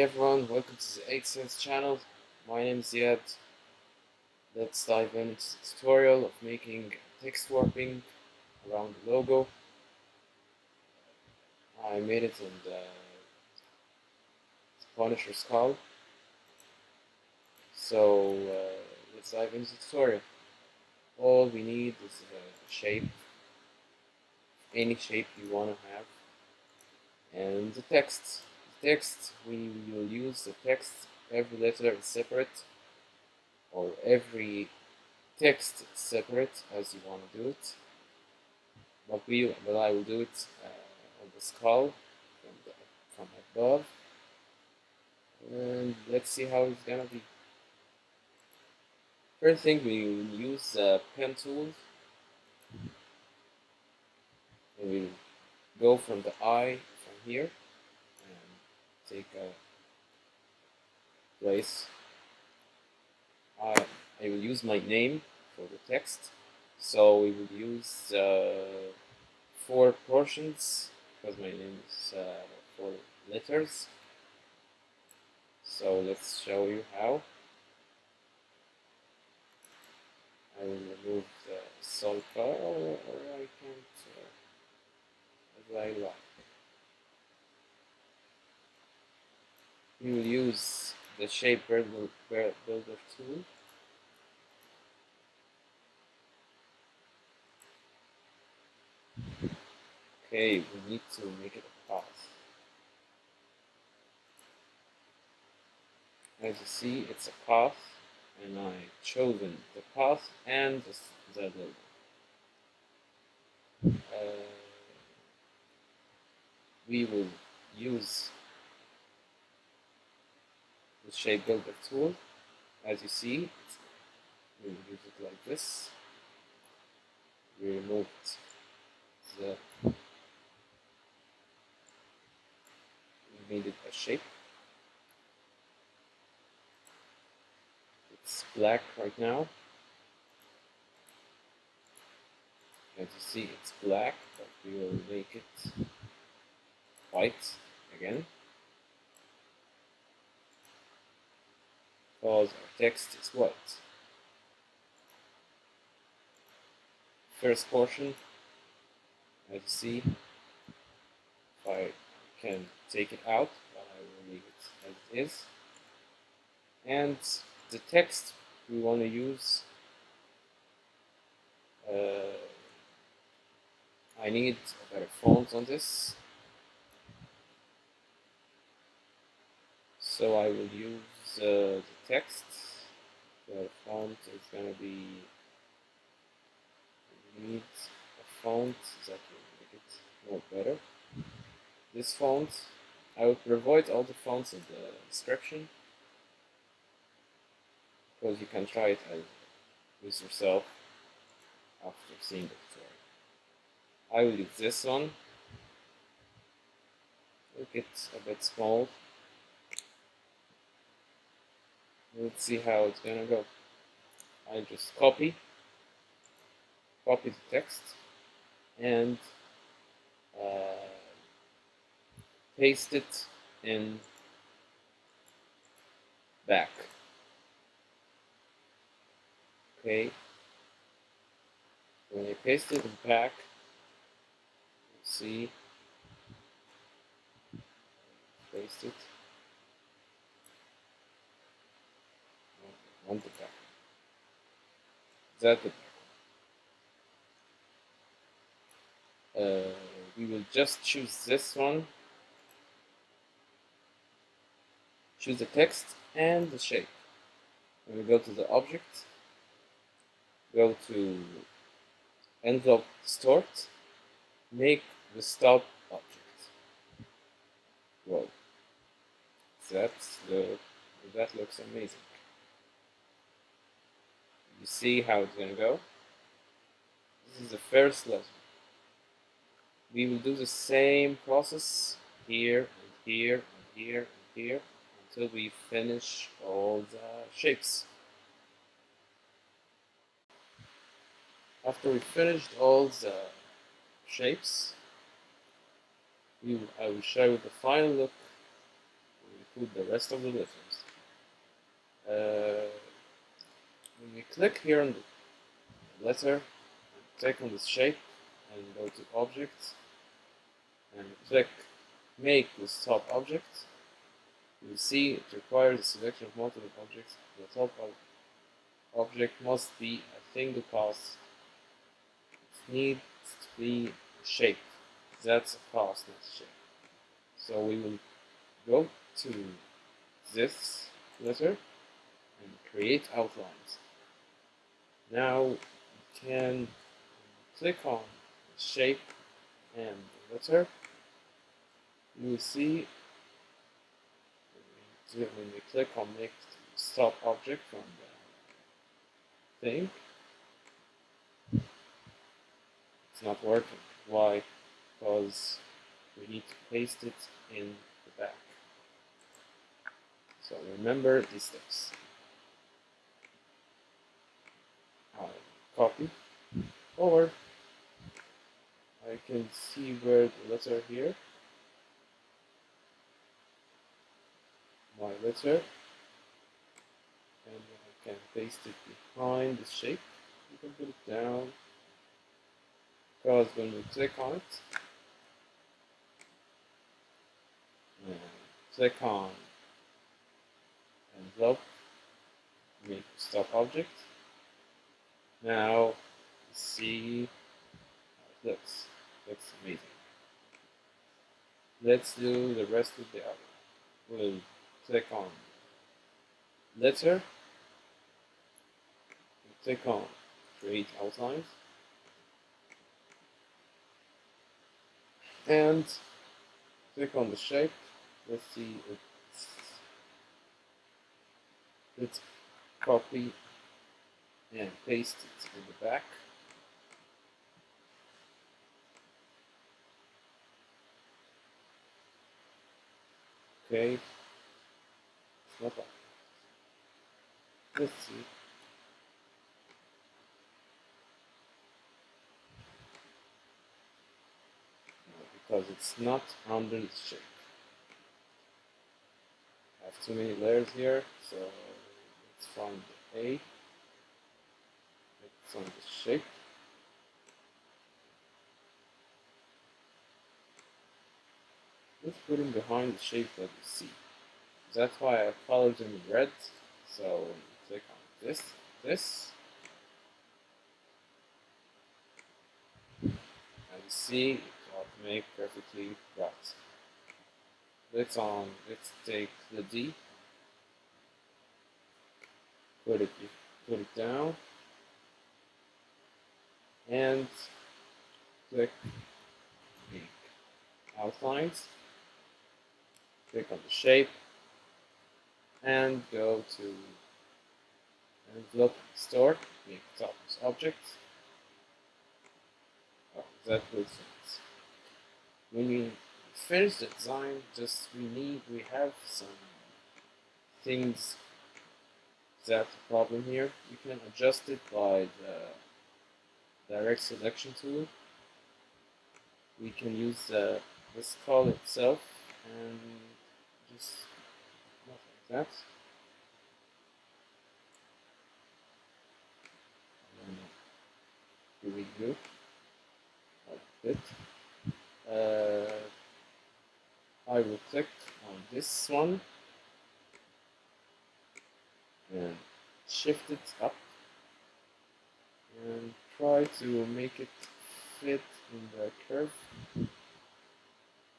everyone, welcome to the ZEightsense channel. My name is Ziad. Let's dive into the tutorial of making text warping around the logo. I made it in the Punisher skull. So let's dive into the tutorial. All we need is a shape, any shape you want to have, and the text. We will use the text. Every letter is separate, or every text separate as you want to do it. But I will do it on the skull from above, and let's see how it's gonna be. First thing, we will use the pen tool, and we'll go from the eye from here and take a place. I will use my name for the text, so we will use 4 portions because my name is 4 letters. So let's show you how. I will remove the solid color, or I can't as I like. We will use the shape builder tool. Okay, we need to make it a path. As you see, it's a path, and I've chosen the path and the logo. We will use the shape builder tool. As you see, we will use it like this. We removed we made it a shape. It's black right now. As you see, it's black, but we will make it white again, because our text is white. First portion, as you see, if I can take it out, but I will leave it as it is. And the text we want to use, I need a better font on this, so I will use the text. The font is going to be, we need a font that will make it more better. This font, I will provide all the fonts in the description, because you can try it with yourself after seeing the tutorial. I will use this one. Look, it's a bit small. Let's see how it's gonna go. I just copy the text and paste it in back. Okay. When I paste it in back, see, paste it on the back. That's the back. We will just choose this one, choose the text and the shape. When we go to the object, go to envelope distort, make the stop object. Whoa, that looks amazing. You see how it's gonna go? This is the first letter. We will do the same process here and here and here and here until we finish all the shapes. After we finished all the shapes, I will show you the final look when we include the rest of the letters. When we click here on the letter, click on this shape and go to Objects and click Make with Top Object, you will see it requires a selection of multiple objects. The top object must be a single pass. It needs to be a shape. That's a pass, not a shape. So we will go to this letter and create outlines. Now we can click on the shape and the letter. You will see when we click on Make Stop Object from the thing, it's not working. Why? Because we need to paste it in the back. So remember these steps. I copy over. I can see where the letter here, my letter, and I can paste it behind the shape. You can put it down, because when we click on it, and click on envelope, make stop object. Now see how it looks. Looks amazing. Let's do the rest of the other. We'll click on letter, and click on create outlines, and click on the shape. Let's see, let's copy and paste it in the back. Okay, it's not bad. Let's see. Because it's not under the shape. I have too many layers here, so let's find the A. It's on the shape. Let's put them behind the shape that you see. That's why I colored them in red. So when you click on this, and you see it will make perfectly right. Let's take the D, put it down, and click the outlines. Click on the shape and go to envelope store, make top object. Oh, that will fit. When we finish the design, we have some things that's a problem here. You can adjust it by the direct selection tool. We can use the skull itself and just like that. And here we go, like that. I will click on this one and shift it up and try to make it fit in the curve,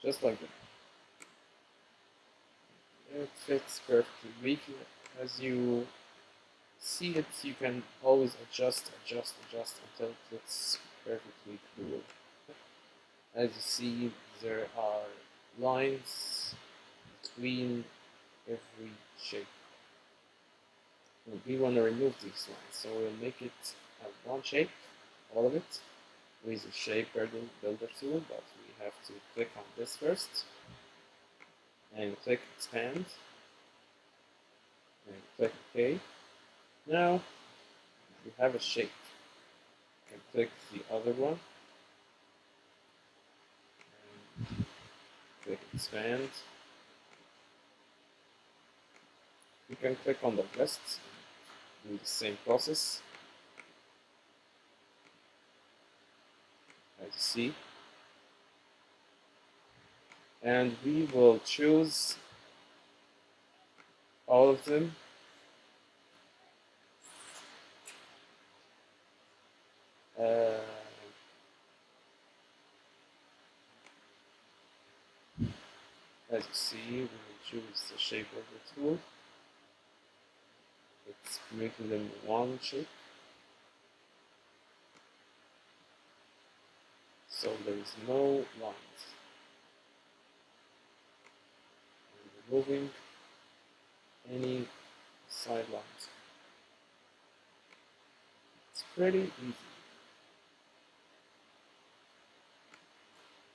just like that. It fits perfectly. As you see it, you can always adjust until it fits perfectly cool. As you see, there are lines between every shape. And we want to remove these lines, so we'll make it one shape, all of it, with the shape builder tool, but we have to click on this first, and click expand, and click OK. Now we have a shape. You can click the other one, and click expand, You can click on the rest, do the same process, as you see, and we will choose all of them. As you see, we will choose the shape of the tool. It's making them one shape. So there is no lines. And removing any side lines. It's pretty easy.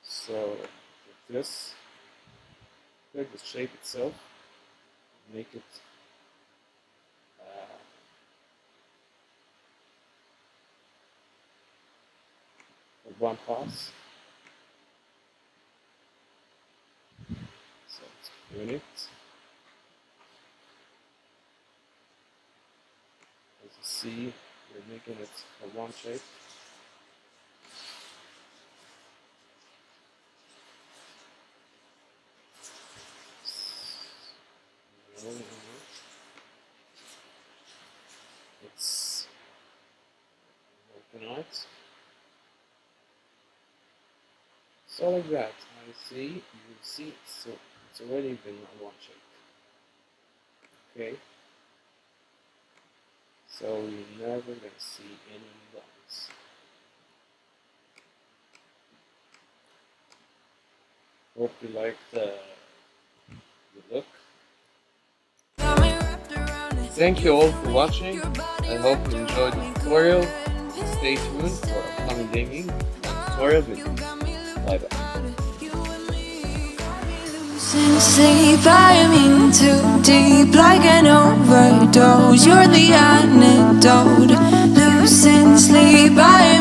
So with this, click the shape itself, make it one pass. So let's prune it. As you see, we're making it a one shape. It's working out. So like that, you see it's already been a one shape. Okay. So you're never gonna see any lines. Hope you like the look. Thank you all for watching. I hope you enjoyed the tutorial. Stay tuned for upcoming gaming and tutorial videos. Bye bye. Sleep, I'm in too deep like an overdose. You're the antidote. Losing sleep, I'm